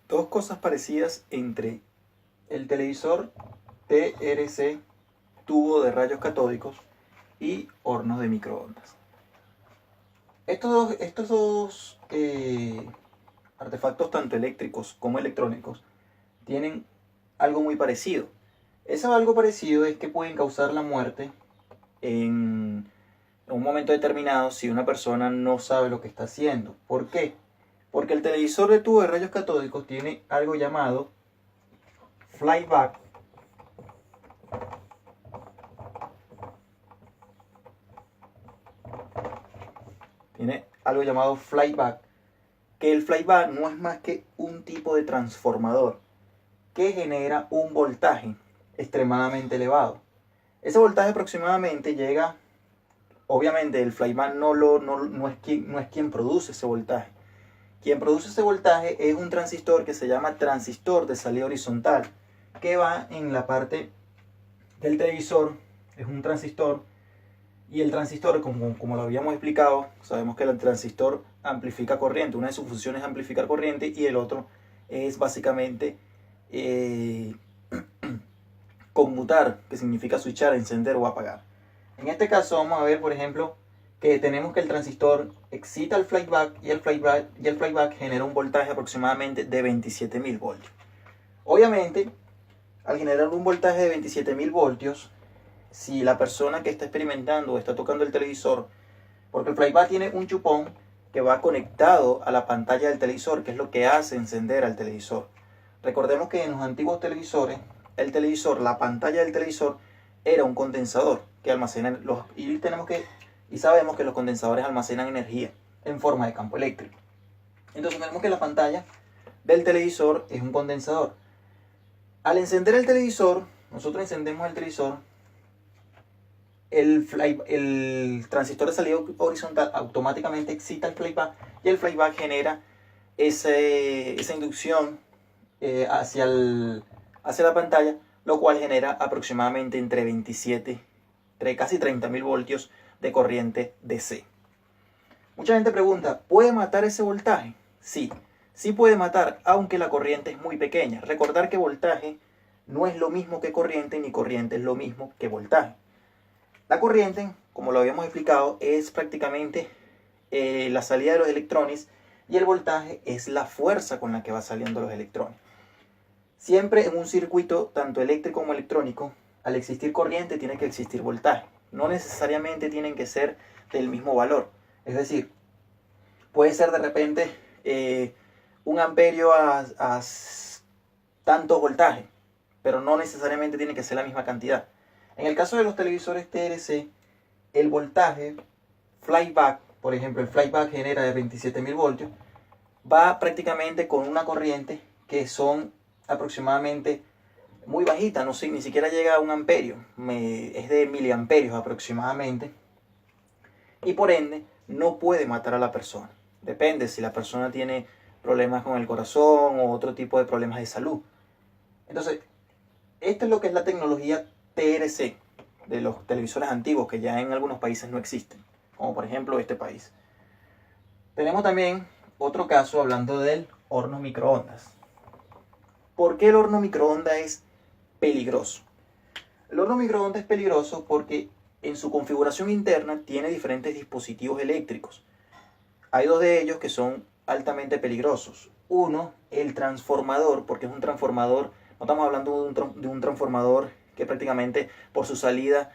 dos cosas parecidas entre el televisor TRC, tubo de rayos catódicos, y hornos de microondas. Estos dos artefactos, tanto eléctricos como electrónicos, tienen algo muy parecido. Ese algo parecido es que pueden causar la muerte en un momento determinado si una persona no sabe lo que está haciendo. ¿Por qué? Porque el televisor de tubo de rayos catódicos tiene algo llamado flyback. Tiene algo llamado flyback, que el flyback no es más que un tipo de transformador que genera un voltaje extremadamente elevado. Ese voltaje aproximadamente llega, obviamente el flyback no es quien produce ese voltaje. Quien produce ese voltaje es un transistor que se llama transistor de salida horizontal, que va en la parte del televisor. Es un transistor, y el transistor, como lo habíamos explicado, sabemos que el transistor amplifica corriente. Una de sus funciones es amplificar corriente, y el otro es básicamente conmutar, que significa switchar, encender o apagar. En este caso vamos a ver, por ejemplo, que tenemos que el transistor excita el flyback, y el flyback genera un voltaje aproximadamente de 27.000 voltios. Obviamente, al generar un voltaje de 27.000 voltios, si la persona que está experimentando o está tocando el televisor, porque el flyback tiene un chupón que va conectado a la pantalla del televisor, que es lo que hace encender al televisor. Recordemos que en los antiguos televisores, la pantalla del televisor era un condensador que almacena y sabemos que los condensadores almacenan energía en forma de campo eléctrico. Entonces tenemos que la pantalla del televisor es un condensador. Al encender el televisor, nosotros encendemos el televisor, el transistor de salida horizontal automáticamente excita el flyback, y el flyback genera esa inducción hacia la pantalla, lo cual genera aproximadamente entre casi 30.000 voltios de corriente DC. Mucha gente pregunta, ¿puede matar ese voltaje? Sí, sí puede matar, aunque la corriente es muy pequeña. Recordar que voltaje no es lo mismo que corriente, ni corriente es lo mismo que voltaje. La corriente, como lo habíamos explicado, es prácticamente la salida de los electrones, y el voltaje es la fuerza con la que va saliendo los electrones. Siempre en un circuito, tanto eléctrico como electrónico, al existir corriente tiene que existir voltaje. No necesariamente tienen que ser del mismo valor. Es decir, puede ser de repente 1 amperio a tanto voltaje, pero no necesariamente tiene que ser la misma cantidad. En el caso de los televisores TRC, el voltaje flyback, por ejemplo, el flyback genera de 27.000 voltios, va prácticamente con una corriente que son aproximadamente muy bajita, no sé, ni siquiera llega a 1 amperio, es de miliamperios aproximadamente, y por ende no puede matar a la persona. Depende si la persona tiene problemas con el corazón o otro tipo de problemas de salud. Entonces, esto es lo que es la tecnología TRC de los televisores antiguos, que ya en algunos países no existen, como por ejemplo este país. Tenemos también otro caso hablando del horno microondas. ¿Por qué el horno microondas es peligroso? El horno microondas es peligroso porque en su configuración interna tiene diferentes dispositivos eléctricos. Hay 2 de ellos que son altamente peligrosos. Uno, el transformador, porque es un transformador, no estamos hablando de un transformador que prácticamente por su salida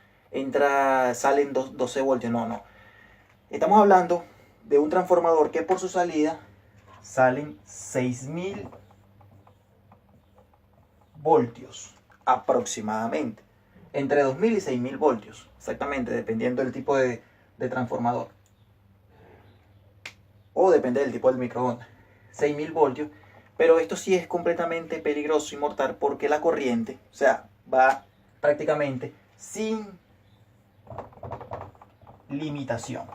salen 12 voltios, no. Estamos hablando de un transformador que por su salida salen 6.000 voltios aproximadamente, entre 2.000 y 6.000 voltios, exactamente, dependiendo del tipo de transformador, o depende del tipo del microondas. 6.000 voltios, pero esto sí es completamente peligroso y mortal, porque la corriente, o sea, va prácticamente sin limitación.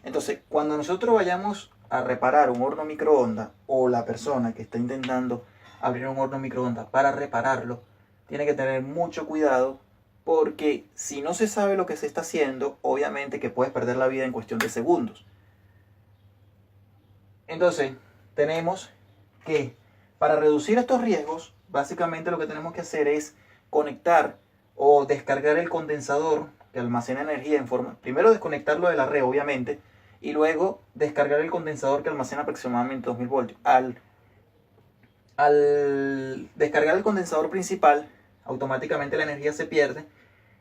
Entonces, cuando nosotros vayamos a reparar un horno microondas, o la persona que está intentando abrir un horno microondas para repararlo, tiene que tener mucho cuidado porque si no se sabe lo que se está haciendo, obviamente que puedes perder la vida en cuestión de segundos. Entonces, tenemos que para reducir estos riesgos, básicamente lo que tenemos que hacer es conectar o descargar el condensador que almacena energía en forma, primero desconectarlo de la red, obviamente, y luego descargar el condensador que almacena aproximadamente 2000 voltios. Al descargar el condensador principal, automáticamente la energía se pierde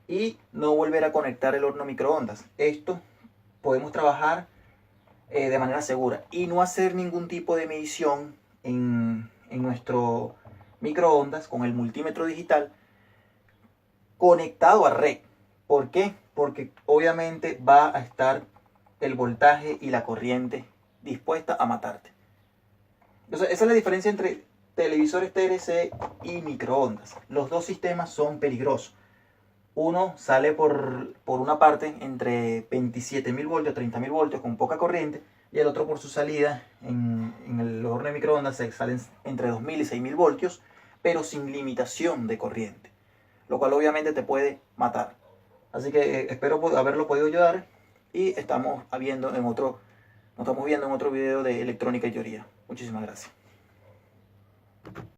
y no volver a conectar el horno microondas. Esto podemos trabajar de manera segura y no hacer ningún tipo de medición en nuestro microondas con el multímetro digital conectado a red. ¿Por qué? Porque obviamente va a estar el voltaje y la corriente dispuesta a matarte. Entonces, esa es la diferencia entre televisores TLC y microondas. Los dos sistemas son peligrosos. Uno sale por una parte entre 27.000 voltios, 30.000 voltios con poca corriente, y el otro por su salida en el horno de microondas salen entre 2.000 y 6.000 voltios, pero sin limitación de corriente, lo cual obviamente te puede matar. Así que espero haberlo podido ayudar y nos estamos viendo en otro video de electrónica y teoría. Muchísimas gracias.